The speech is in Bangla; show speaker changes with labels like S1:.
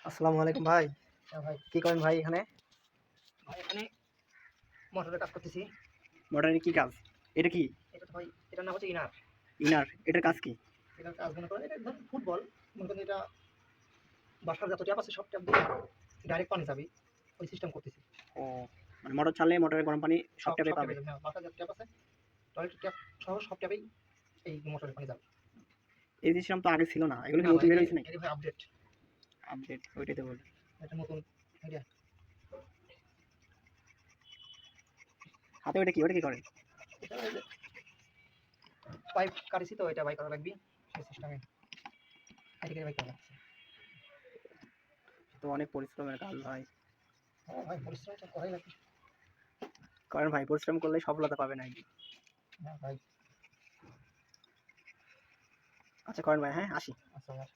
S1: আসসালামু আলাইকুম ভাই।
S2: হ্যাঁ ভাই।
S1: কি করেন ভাই এখানে?
S2: ভাই এখানে মোটরের কাজ করতেছি।
S1: মোটরের কি কাজ? এটা কি?
S2: এটা তো ভাই এটার নাম হচ্ছে ইনার।
S1: ইনার। এটার কাজ কি?
S2: এটার কাজ মনে করেন এটা ধরেন ফুটবল। মনে করেন এটা বাসার যত ট্যাপ আছে সব ট্যাপ দিয়ে ডাইরেক্ট পানি যাবে। ওই সিস্টেম করতেছি।
S1: ও মানে মোটর চাললে মোটরের গরম পানি সব
S2: সব
S1: ট্যাপে
S2: সব
S1: পাবে।
S2: ট্যাপে যাবে। হ্যাঁ, বাসার যত ট্যাপ আছে টয়লেট ট্যাপ সহ সব ট্যাপেই এই মোটরের পানি যাবে।
S1: এই সিস্টেম তো আগে ছিল না। এগুলো কি
S2: না ভাই
S1: নতুন বের
S2: এটা
S1: হইছে নাকি?
S2: এটা ভাই আপডেট।
S1: আপডেট ওইটাই তো বললাম।
S2: এটা নতুন আইডিয়া।
S1: হাতে ওইটা কি? ওটা কি করে?
S2: এটা ওই যে পাইপ কাটিছি তো এটা বাই করা লাগবে। সেই সিস্টেমে এদিকে বাই করা লাগছে।
S1: তো অনেক পরিশ্রমের কাজ ভাই।
S2: হ্যাঁ ভাই পরিশ্রম তো করাই লাগবে।
S1: করেন ভাই, পরিশ্রম করলে সফলতা পাবেন একদিন।
S2: হ্যাঁ ভাই।
S1: আচ্ছা করেন ভাই, হ্যাঁ আসি।
S2: আচ্ছা ভাই।